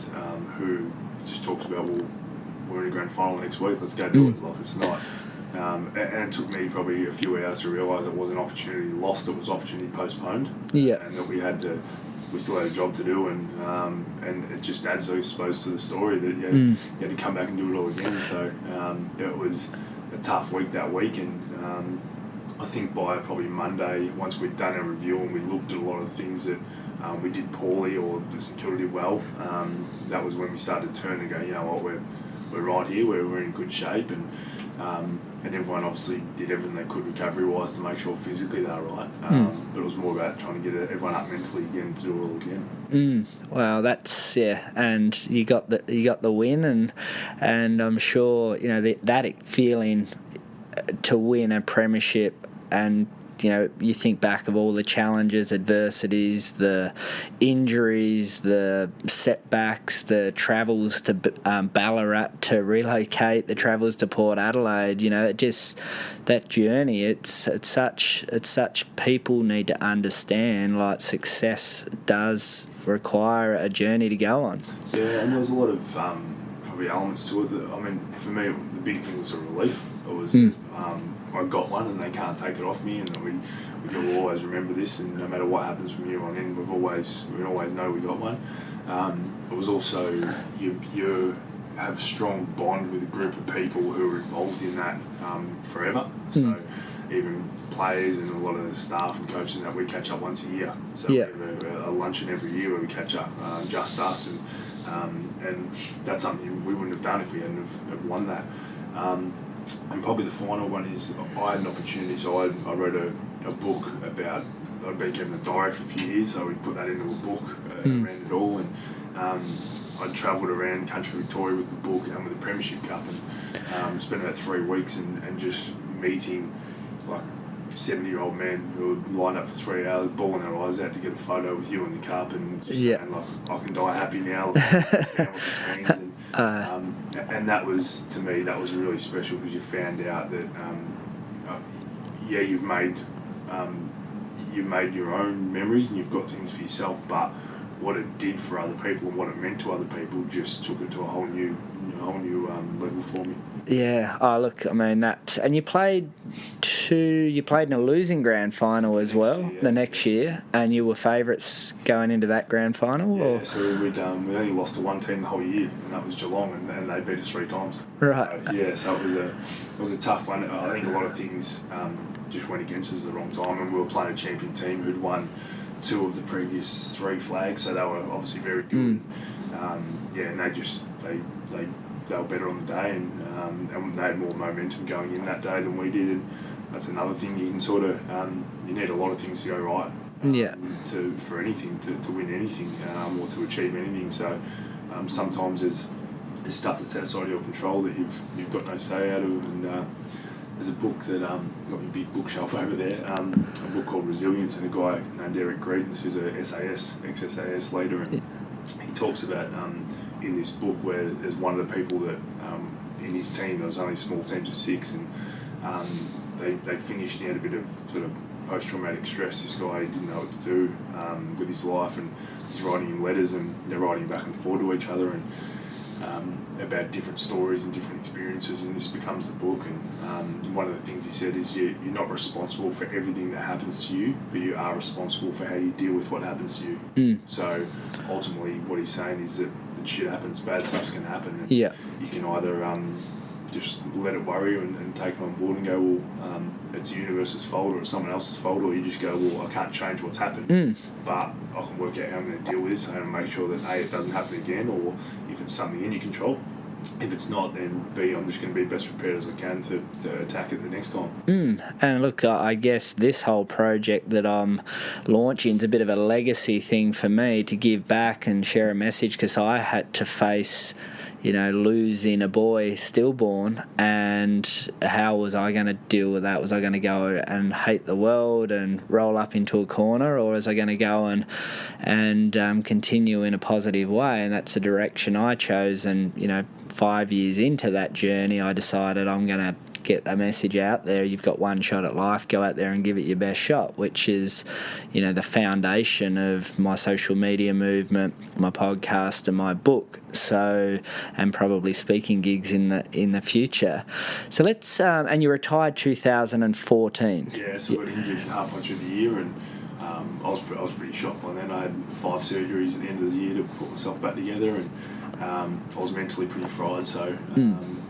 who just talked about, well, we're in a grand final next week, let's go do it. Like, it's not. And it took me probably a few hours to realise it wasn't opportunity lost, it was opportunity postponed. Yeah. And that we still had a job to do, and it just adds, I suppose, to the story that you had to come back and do it all again. So it was a tough week that week, and I think by probably Monday, once we'd done a review and we looked at a lot of the things that we did poorly or St Kilda did well, that was when we started to turn and go, you know what, we're right here, we're in good shape, and everyone obviously did everything they could recovery-wise to make sure physically they were right, but it was more about trying to get everyone up mentally again to do it all again. Well, that's and you got the win, and I'm sure that feeling to win a premiership, and you think back of all the challenges, adversities, the injuries, the setbacks, the travels to Ballarat to relocate, the travels to Port Adelaide. Just that journey. It's such people need to understand. Like, success does require a journey to go on. Yeah, and there was a lot of probably elements to it. For me, the big thing was a relief. It was. I got one, and they can't take it off me, and we will always remember this, and no matter what happens from here on in, we always know we got one. It was also you have a strong bond with a group of people who are involved in that forever. So even players and a lot of the staff and coaches that we catch up once a year. So we have a luncheon every year where we catch up, just us, and that's something we wouldn't have done if we hadn't have won that. And probably the final one is I had an opportunity, so I wrote a book about, I'd been keeping a diary for a few years, so we put that into a book, ran it all, and I travelled around country Victoria with the book and with the Premiership Cup, and spent about 3 weeks and just meeting like 70-year-old men who would line up for 3 hours, bawling their eyes out to get a photo with you in the cup, and just saying, like, I can die happy now, understand what this means. And that was, to me, that was really special, because you found out that yeah, you've made your own memories and you've got things for yourself, but what it did for other people and what it meant to other people just took it to a whole new level for me. Yeah. Oh, look, I mean that, and you played in a losing grand final as well the next year, and you were favourites going into that grand final. Yeah. Or? So we only lost to one team the whole year, and that was Geelong, and they beat us 3 times. Right. So, yeah. So it was a tough one. I think a lot of things just went against us at the wrong time, and we were playing a champion team who'd won 2 of the previous 3 flags, so they were obviously very good. And they were better on the day, and they had more momentum going in that day than we did. And that's another thing. You can sort of you need a lot of things to go right. For anything to win anything or to achieve anything. So sometimes there's stuff that's outside your control that you've got no say out of. And there's a book that got my big bookshelf over there. A book called Resilience, and a guy named Eric Greedens, who's a ex-SAS leader, and he talks about in this book where there's one of the people that in his team, there was only small teams of 6, and they finished. He had a bit of sort of post-traumatic stress. This guy didn't know what to do with his life, and he's writing him letters, and they're writing back and forth to each other, and about different stories and different experiences, and this becomes the book. And one of the things he said is you're not responsible for everything that happens to you, but you are responsible for how you deal with what happens to you. So ultimately what he's saying is that shit happens, bad stuff's going to happen, and you can either just let it worry you and take it on board and go, well, it's the universe's fault or it's someone else's fault, or you just go, well, I can't change what's happened, but I can work out how I'm going to deal with this and make sure that A, it doesn't happen again, or if it's something in your control. If it's not, then B, I'm just going to be best prepared as I can to attack it the next time. And look, I guess this whole project that I'm launching is a bit of a legacy thing for me to give back and share a message, because I had to face, losing a boy stillborn, and how was I going to deal with that? Was I going to go and hate the world and roll up into a corner, or was I going to go and continue in a positive way? And that's the direction I chose. And 5 years into that journey, I decided I'm going to get the message out there. You've got one shot at life. Go out there and give it your best shot, which is, the foundation of my social media movement, my podcast, and my book. So, and probably speaking gigs in the future. So let's. And you retired 2014. Yeah, so I got injured halfway through the year, and I was pretty shocked by then. I had 5 surgeries at the end of the year to put myself back together, and I was mentally pretty fried. So.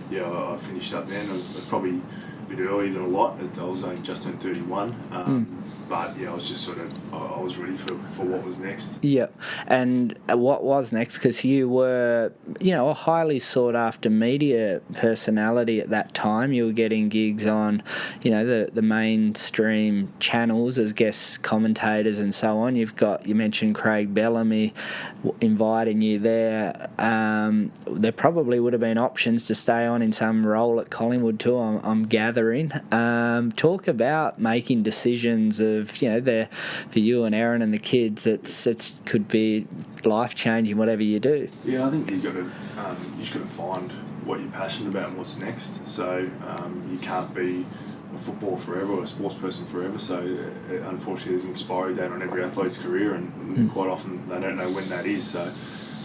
I finished up then. I was probably a bit earlier than a lot. I was only just turned 31. But I was just sort of, I was ready for what was next. Yeah. And what was next? Because you were, a highly sought after media personality at that time. You were getting gigs on, the mainstream channels as guest commentators and so on. You mentioned Craig Bellamy inviting you there. There probably would have been options to stay on in some role at Collingwood too, I'm gathering. Talk about making decisions of, there for you and Aaron and the kids. It's could be life changing whatever you do. Yeah, I think you just got to find what you're passionate about and what's next. So you can't be a footballer forever or a sports person forever. So unfortunately, there's an expiry date on every athlete's career, and quite often they don't know when that is. So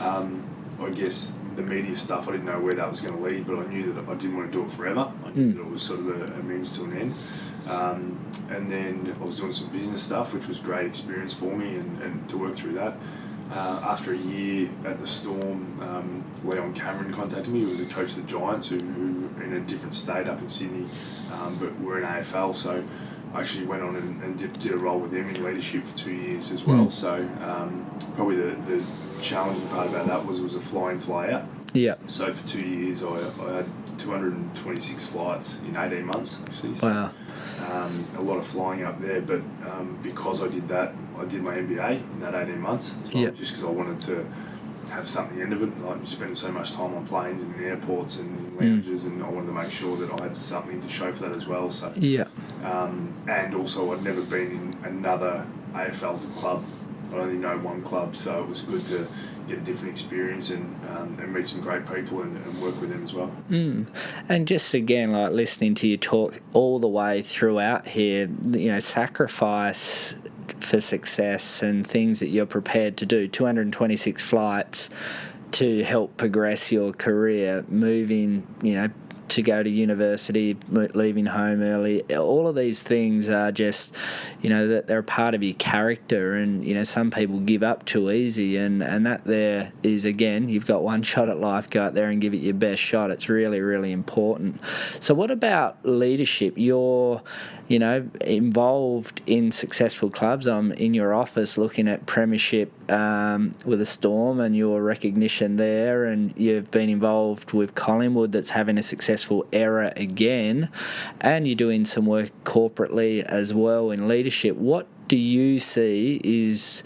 I guess the media stuff, I didn't know where that was going to lead, but I knew that I didn't want to do it forever. I knew that it was sort of a means to an end. And then I was doing some business stuff, which was a great experience for me, and to work through that. After a year at the Storm, Leon Cameron contacted me. He was a coach of the Giants, who in a different state up in Sydney, but we're in AFL, so I actually went on and did a role with them in leadership for 2 years as well. So probably the challenging part about that was it was a fly in, fly out. Yeah. So for 2 years, I had 226 flights in 18 months, actually. So, wow. A lot of flying up there, but because I did that, I did my MBA in that 18 months. So just because I wanted to have something at the end of it, like spending so much time on planes and in airports and in lounges, and I wanted to make sure that I had something to show for that as well. So and also I'd never been in another AFL club I only know one club, so it was good to get a different experience and meet some great people and work with them as well. And just again, like listening to you talk all the way throughout here, sacrifice for success and things that you're prepared to do. 226 flights to help progress your career, moving, to go to university, leaving home early. All of these things are just, that they're a part of your character, and, some people give up too easy, and that there is, again, you've got one shot at life, go out there and give it your best shot. It's really, really important. So what about leadership? You're, involved in successful clubs. I'm in your office looking at Premiership with a Storm and your recognition there, and you've been involved with Collingwood that's having a successful era again, and you're doing some work corporately as well in leadership. What do you see is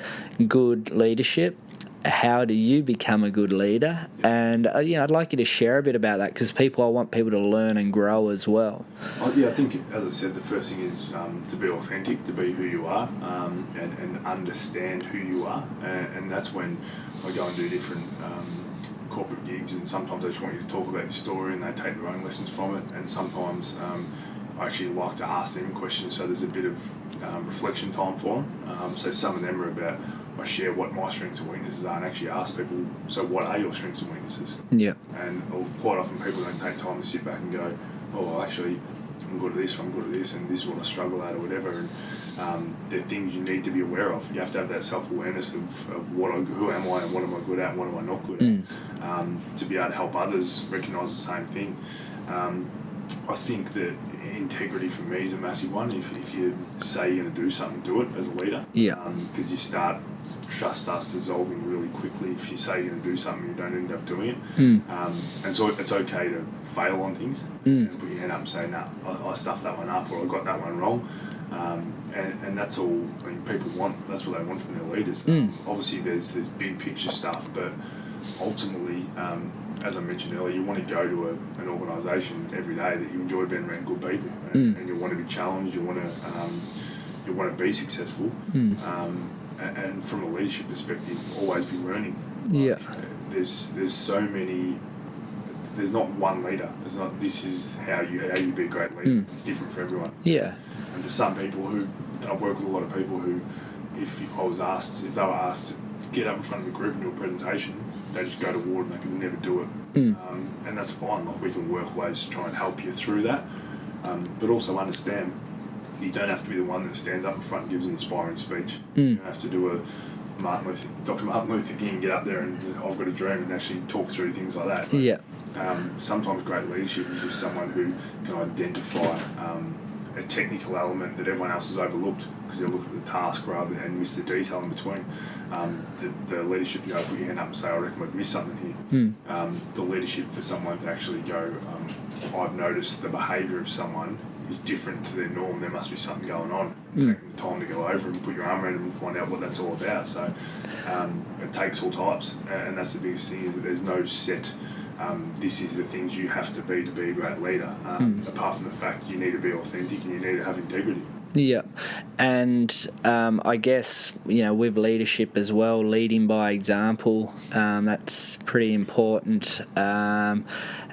good leadership? How do you become a good leader? And I'd like you to share a bit about that, because I want people to learn and grow as well. I think, as I said, the first thing is to be authentic, to be who you are, and understand who you are. And that's when I go and do different corporate gigs, and sometimes they just want you to talk about your story and they take their own lessons from it. And sometimes I actually like to ask them questions, so there's a bit of reflection time for them. So some of them are about, I share what my strengths and weaknesses are and actually ask people, so what are your strengths and weaknesses? Yeah. And quite often people don't take time to sit back and go, oh, well, actually, I'm good at this, or I'm good at this, and this is what I struggle at, or whatever. And they're things you need to be aware of. You have to have that self-awareness of who am I and what am I good at and what am I not good at, to be able to help others recognise the same thing. I think that integrity for me is a massive one. If you say you're going to do something, do it as a leader. Yeah. Because trust starts dissolving really quickly. If you say you're going to do something, you don't end up doing it. And so it's okay to fail on things and put your hand up and say, nah, I stuffed that one up, or I got that one wrong. And that's all people want. That's what they want from their leaders. Obviously, there's big picture stuff, but ultimately, as I mentioned earlier, you want to go to an organisation every day that you enjoy being around good people, and you want to be challenged. You want to be successful, and from a leadership perspective, always be learning. There's so many. There's not one leader. There's not. This is how you be a great leader. It's different for everyone. Yeah. And for some people and I've worked with a lot of people who, if they were asked to get up in front of a group and do a presentation, they just go to war and they can never do it. And that's fine. Like, we can work ways to try and help you through that, but also understand you don't have to be the one that stands up in front and gives an inspiring speech. You don't have to do a Dr. Martin Luther King, get up there and I've got a dream, and actually talk through things like that. Yeah. Sometimes great leadership is just someone who can identify a technical element that everyone else has overlooked, because they'll look at the task rather than miss the detail in between. The leadership, you go put your hand up and say, I reckon we've missed something here. The leadership for someone to actually go, I've noticed the behaviour of someone is different to their norm, there must be something going on. Taking the time to go over and put your arm around them and find out what that's all about. So it takes all types, and that's the biggest thing, is that there's no set this is the things you have to be a great leader, apart from the fact you need to be authentic and you need to have integrity. Yeah, and I guess, with leadership as well, leading by example, that's pretty important. And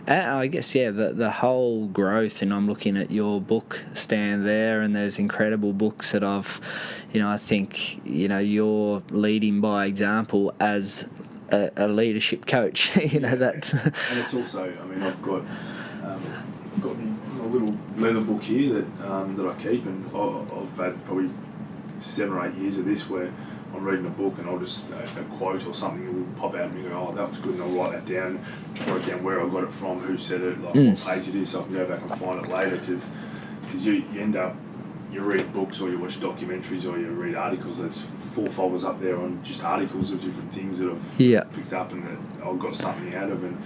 I guess, the whole growth, and I'm looking at your book stand there, and there's incredible books that I think, you're leading by example as a leadership coach. That's. And it's also, I've got my little leather book here that I keep, and I've had probably 7 or 8 years of this where I'm reading a book and I'll just a quote or something will pop out and you go, oh, that was good, and I'll write that down, write down where I got it from, who said it, like what page it is, so I can go back and find it later, because you end up, you read books or you watch documentaries or you read articles, there's 4 folders up there on just articles of different things that I've picked up and that I've got something out of, and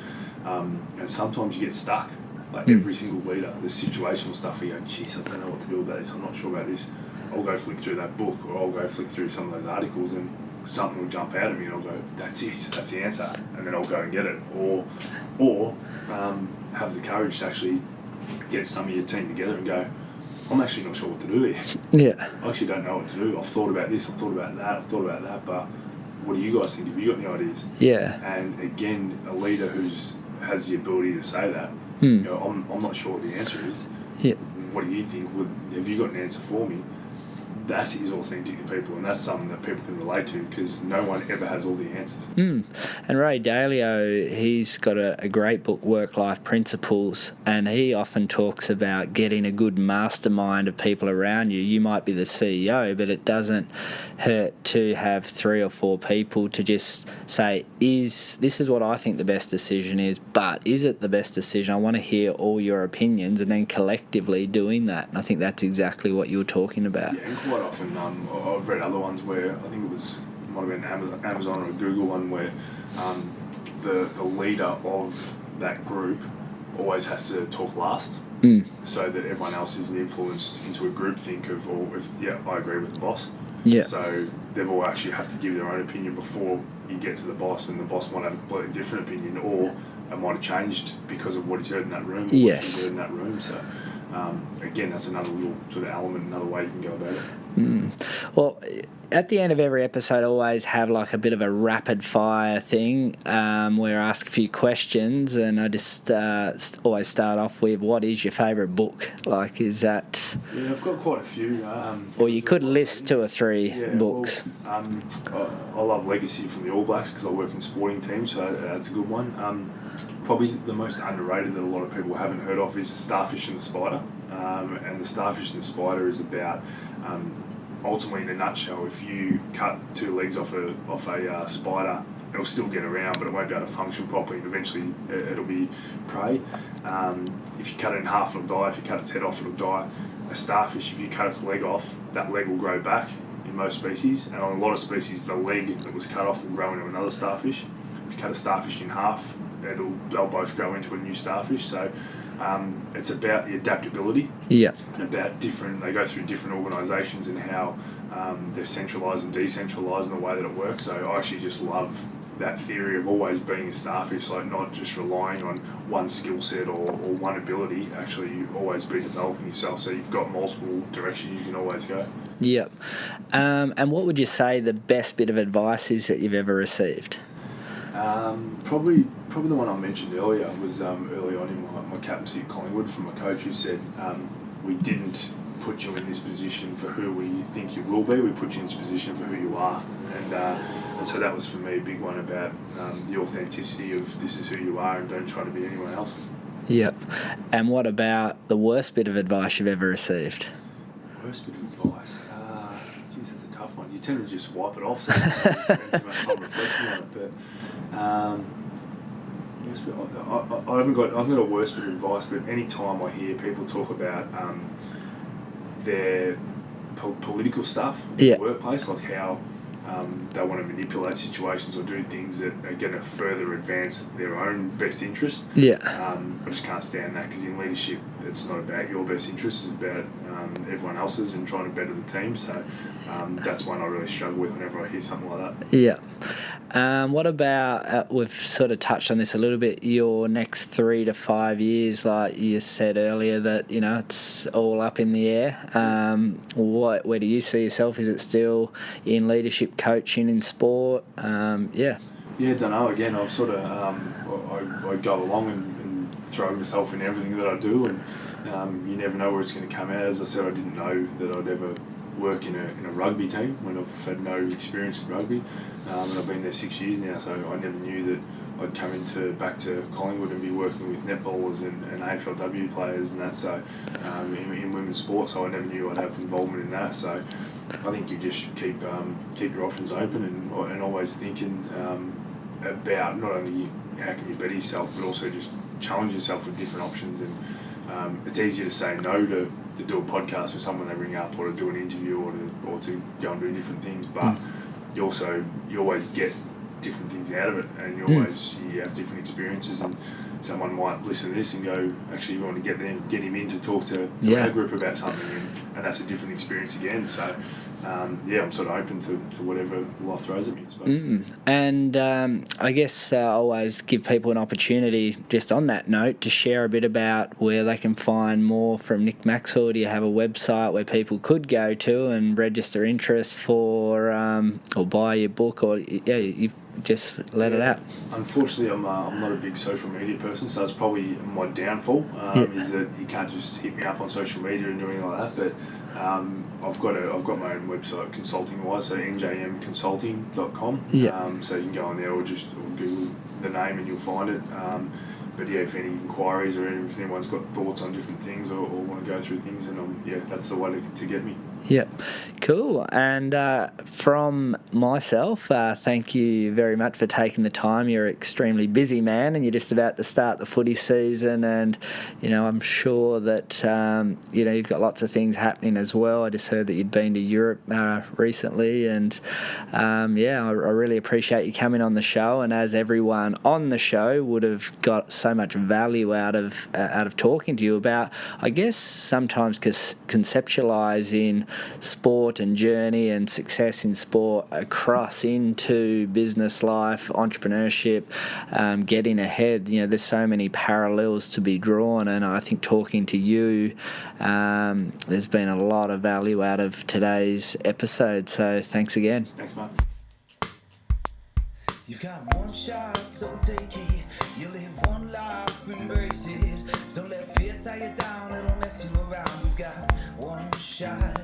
sometimes you get stuck. Like every single leader, there's situational stuff where you go, geez, I don't know what to do about this, I'm not sure about this. I'll go flick through that book, or I'll go flick through some of those articles, and something will jump out at me and I'll go, that's it, that's the answer, and then I'll go and get it. Or have the courage to actually get some of your team together and go, I'm actually not sure what to do here. Yeah. I actually don't know what to do. I've thought about this, I've thought about that, but what do you guys think? Have you got any ideas? Yeah. And again, a leader has the ability to say that. I'm not sure what the answer is. Yeah. What do you think? Have you got an answer for me? That is authentic to people, and that's something that people can relate to, because no one ever has all the answers. And Ray Dalio, he's got a great book, Work-Life Principles, and he often talks about getting a good mastermind of people around you. You might be the CEO, but it doesn't hurt to have 3 or 4 people to just say, this is what I think the best decision is, but is it the best decision? I want to hear all your opinions, and then collectively doing that. And I think that's exactly what you're talking about. Yeah, and quite often I've read other ones where I think it might have been Amazon or a Google one where the leader of that group always has to talk last, so that everyone else isn't influenced into a groupthink of, I agree with the boss. Yeah. So they've all actually have to give their own opinion before you get to the boss, and the boss might have a completely different opinion, or it might have changed because of what he's heard in that room, or what he's heard in that room. So again, that's another little sort of element, another way you can go about it. Well, at the end of every episode, I always have like a bit of a rapid fire thing where I ask a few questions, and I just always start off with, what is your favourite book? Like, is that... Yeah, I've got quite a few. Or you could list 2 or 3 books. Well, I love Legacy from the All Blacks because I work in sporting teams, so that's a good one. Probably the most underrated that a lot of people haven't heard of is The Starfish and the Spider. And The Starfish and the Spider is about... ultimately, in a nutshell, if you cut 2 legs off a spider, it'll still get around, but it won't be able to function properly, and eventually it'll be prey. If you cut it in half, it'll die. If you cut its head off, it'll die. A starfish, if you cut its leg off, that leg will grow back in most species, and on a lot of species, the leg that was cut off will grow into another starfish. If you cut a starfish in half, they'll both grow into a new starfish. So it's about the adaptability. Yeah. And about they go through different organisations and how they're centralised and decentralised in the way that it works. So I actually just love that theory of always being a starfish, like not just relying on one skill set or one ability. Actually, you always be developing yourself, so you've got multiple directions you can always go. Yep. And what would you say the best bit of advice is that you've ever received? Probably the one I mentioned earlier was early on in my captaincy at Collingwood, from a coach who said, we didn't put you in this position for who we think you will be, we put you in this position for who you are. And so that was for me a big one about the authenticity of this is who you are and don't try to be anyone else. Yep. And what about the worst bit of advice you've ever received? Worst bit of advice? Geez, that's a tough one. You tend to just wipe it off, so you spend too much time reflecting on it. But I haven't got a worst bit of advice, but any time I hear people talk about their political stuff in the workplace, like how they want to manipulate situations or do things that are going to further advance their own best interests. Yeah. I just can't stand that, because in leadership, it's not about your best interests, it's about everyone else's and trying to better the team. So that's one I really struggle with whenever I hear something like that. Yeah. What about, we've sort of touched on this a little bit, your next 3 to 5 years? Like you said earlier that, it's all up in the air. Where do you see yourself? Is it still in leadership, coaching, in sport? Yeah, don't know. Again, I've sort of, I go along and throw myself in everything that I do, and you never know where it's going to come out. As I said, I didn't know that I'd ever work in a rugby team when I've had no experience in rugby, and I've been there 6 years now, so I never knew that I'd come back to Collingwood and be working with netballers and AFLW players and that, so in women's sport, so I never knew I'd have involvement in that. So I think you just keep your options open and always thinking about not only how can you better yourself, but also just challenge yourself with different options. And it's easier to say no to do a podcast with someone they ring up, or to do an interview, or to go and do different things, but you always get different things out of it, and you have different experiences, and someone might listen to this and go, actually, you want to get him in to talk to a group about something, and that's a different experience again. So I'm sort of open to whatever life throws at me, I suppose. And I guess I always give people an opportunity, just on that note, to share a bit about where they can find more from Nick Maxwell. Do you have a website where people could go to and register interest for or buy your book, or you've just let it out? Unfortunately, I'm not a big social media person, so it's probably my downfall, is that you can't just hit me up on social media and do anything like that. But I've got my own website consulting wise, so njmconsulting.com. So you can go on there or Google the name and you'll find it. But if any inquiries or if anyone's got thoughts on different things or want to go through things, then that's the way to get me. Yep, cool. And from myself, thank you very much for taking the time. You're an extremely busy man, and you're just about to start the footy season. And I'm sure that you've got lots of things happening as well. I just heard that you'd been to Europe recently, and I really appreciate you coming on the show. And as everyone on the show would have got so much value out of talking to you about, I guess sometimes conceptualising sport and journey and success in sport across into business life, entrepreneurship, getting ahead. There's so many parallels to be drawn, and I think talking to you, there's been a lot of value out of today's episode. So thanks again. Thanks, Mark. You've got one shot, so take it. You live one life, embrace it. Don't let fear tie you down, it'll mess you around. You've got one shot.